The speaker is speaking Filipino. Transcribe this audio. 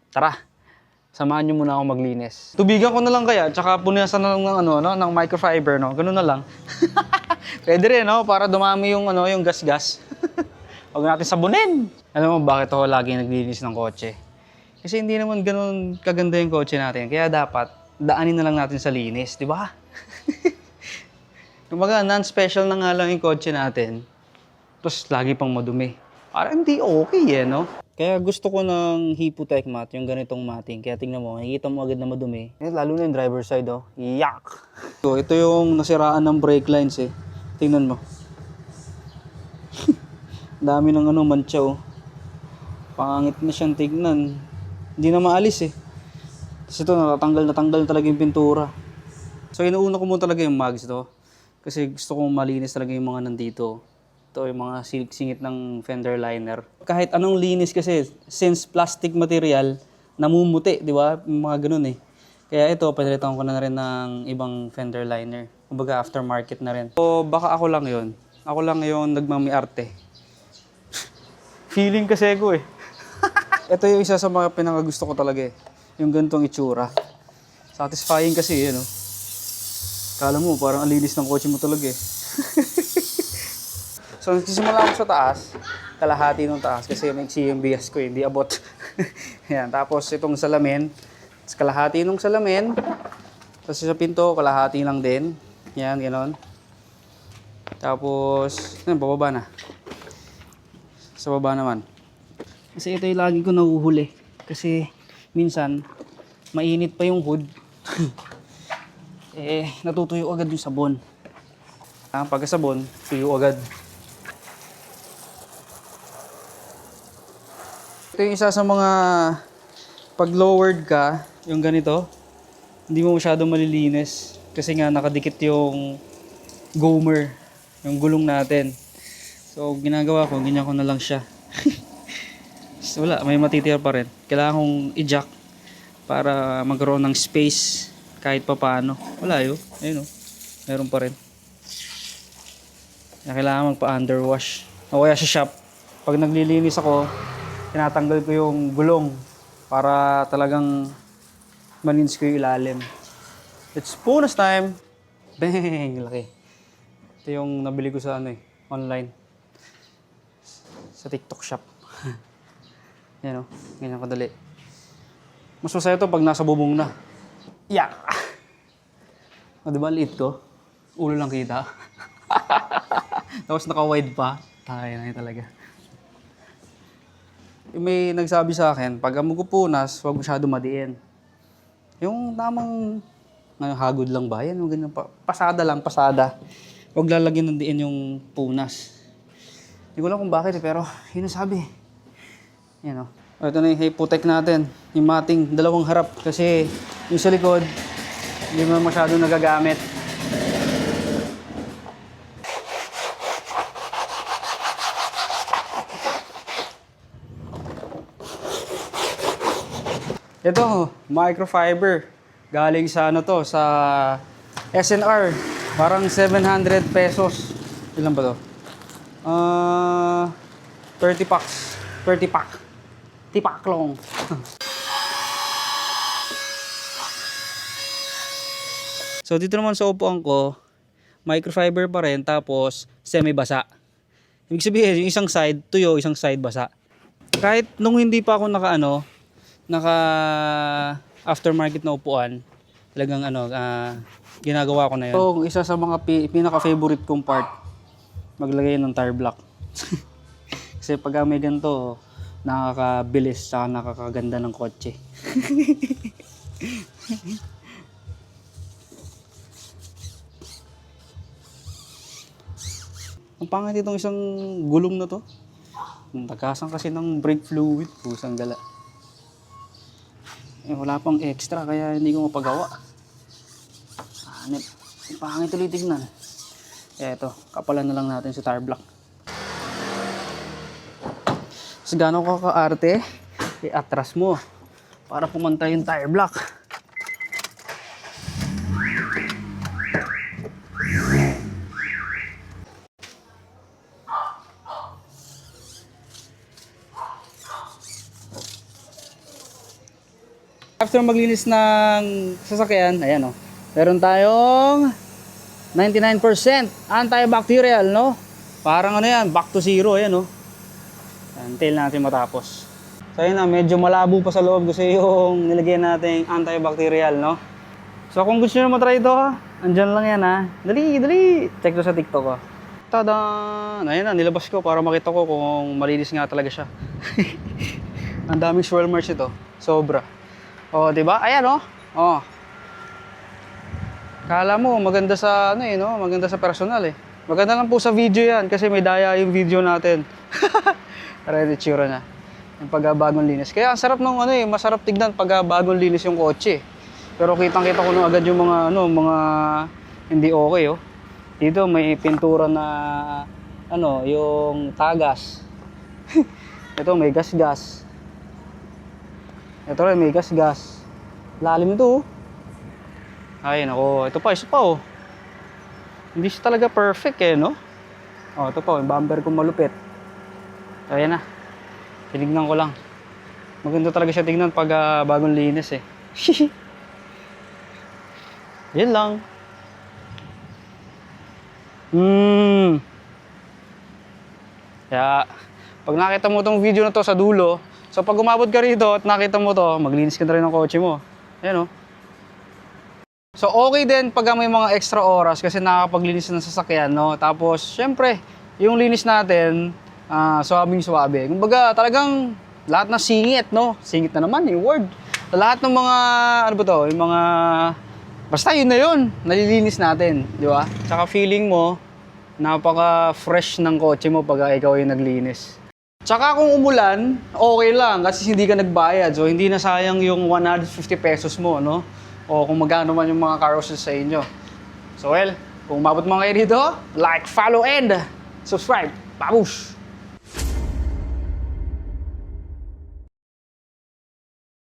Tara, samahan nyo muna ako maglinis. Tubigan ko na lang kaya, tsaka punasan na lang ng microfiber, no? Ganun na lang. Pwede rin, no? Para dumami yung, yung gas-gas. Huwag natin sabunin. Alam mo bakit ako lagi naglilinis ng kotse? Kasi hindi naman ganun kaganda yung kotse natin. Kaya dapat, daanin na lang natin sa linis, di ba? Kumbaga, non-special na nga lang yung kotse natin. Tapos lagi pang madumi. Parang hindi okay no? Kaya gusto ko ng Hipotec mat, yung ganitong matting. Kaya tingnan mo, makikita mo agad na madumi. Lalo na yung driver side, oh. Yak! So, ito yung nasiraan ng brake lines, eh. Tingnan mo. Dami ng mancha, oh. Pangit na siyang tignan. Hindi na maalis, eh. Tapos ito, natanggal talaga yung pintura. So, inuuna ko muna talaga yung mags to. Kasi gusto kong malinis talaga yung mga nandito. Ito yung mga singit ng fender liner. Kahit anong linis kasi, since plastic material, namumuti, di ba? Mga ganun eh. Kaya ito, pinalitan ko na rin ng ibang fender liner. Kumbaga aftermarket na rin. So baka ako lang yon. Ako lang yung nagmamiarte. Feeling kasi ko eh. Ito yung isa sa mga pinakagusto ko talaga eh. Yung ganitong itsura. Satisfying kasi yun, no? Kala mo, parang ang linis ng kotse mo talaga eh. So, nagsisimula ako sa taas, kalahati ng taas kasi may yung bias ko, hindi abot. Yan, tapos itong salamin, kalahati ng salamin, tapos sa pinto, kalahati lang din. Yan, gano'n. Tapos, bababa na. Sa baba naman. Kasi ito yung lagi ko nahuhuli. Kasi, minsan, mainit pa yung hood. Natutuyo agad yung sabon. Pagkasabon, tuyo agad. Ito yung isa sa mga pag lowered ka, yung ganito, hindi mo masyadong malilinis kasi nga nakadikit yung gomer, yung gulong natin. So ginagawa ko, ganyan ko na lang siya. So, wala, may matitira pa rin. Kailangan kong i-jack para magkaroon ng space kahit pa paano. Wala yun, ayun o, meron pa rin. Kailangan magpa-underwash. O kaya sa shop, pag naglilinis ako, tinatanggal ko yung gulong para talagang malinis ko yung ilalim. It's bonus time! Bang! Laki. Ito yung nabili ko sa online. Sa TikTok shop. Yan o, ganyan kadali. Mas masaya ito pag nasa bubong na. Yeah! O diba liit ko? Ulo lang kita. Tapos naka-wide pa. Tayo na yun talaga. May nagsabi sa akin, pag magpupunas, huwag masyado madiin. Yung tamang hagod lang ba? Yan, ganyan pa. Pasada lang, pasada. Huwag lalagyan ng diin yung punas. Hindi ko alam kung bakit pero yun ang sabi. Yan o. Ito na yung Hipotec natin. Yung mating dalawang harap kasi yung sa likod, hindi mo masyado nagagamit. Ito, microfiber. Galing sa sa SNR. Parang 700 pesos. Ilan ba to? 30 packs. 30 pack. Tipaklong. So dito naman sa upuan ko, microfiber pa rin tapos semi-basa. Ibig sabihin, yung isang side tuyo, isang side basa. Kahit nung hindi pa ako naka aftermarket na upuan, talagang ginagawa ko na yun. So, isa sa mga pinaka-favorite kong part, maglagay ng tire block. Kasi pag may ganito, nakakabilis at nakakaganda ng kotse. Ang pangit itong isang gulong na to. Tagasan kasi ng brake fluid, pusang gala. Wala pang extra kaya hindi ko mapagawa. Pangit ulit tignan. Kaya ito, kapalan na lang natin si tire block. So gano'n ka kaarte, i-atras mo para pumantay yung tire block. After maglinis ng sasakyan, ayan o. Meron tayong 99% antibacterial, no? Parang ano yan, back to zero, ayan o. Until natin matapos. So ayun na, medyo malabo pa sa loob kasi yung nilagyan natin antibacterial, no? So kung gusto nyo matry ito, andyan lang yan ha. Dali! Check to sa TikTok ko. Tada! Ayun na, nilabas ko para makita ko kung malinis nga talaga siya. Ang daming swirl marks ito. Sobra. O, diba? Ayan o. O. Kala mo, maganda sa, ano eh, no? Maganda sa personal eh. Maganda lang po sa video yan kasi may daya yung video natin. Ready tsura na. Yung pag-bagong linis. Kaya ang sarap ng ano eh, masarap tignan pag-bagong linis yung kotse. Pero kitang-kita ko agad yung mga ano, mga hindi okay oh. Dito may pintura na ano, yung tagas. Ito may gas-gas. Ito rin may gas-gas. Lalim ito oh. Ay nako, ito pa, isa pa oh. Hindi siya talaga perfect eh, no? Oh, ito pa, yung bumper ko malupit. Ayan na. Tinignan ko lang. Maganda talaga siya tignan pag bagong linis eh. Yan lang. Kaya, pag nakita mo tong video na to sa dulo, so pag umabot ka rito at nakita mo to, maglinis ka na rin ng kotse mo. Ayan o. So okay din pag may mga extra oras kasi nakakapaglinis ng sasakyan, no? Tapos, syempre, yung linis natin, suwabing-suwabe. Kumbaga, talagang lahat na singit, no? Singit na naman yung word. Lahat ng mga, ano ba to? Yung mga, basta yun na yun, nalilinis natin, di ba? Tsaka feeling mo, napaka-fresh ng kotse mo pag ikaw yung naglinis. Tsaka kung umulan, okay lang kasi hindi ka nagbayad. So, hindi na sayang yung 150 pesos mo, no? O kung magkano man yung mga car washes sa inyo. So, well, kung umabot mga kayo dito, like, follow, and subscribe. Babush!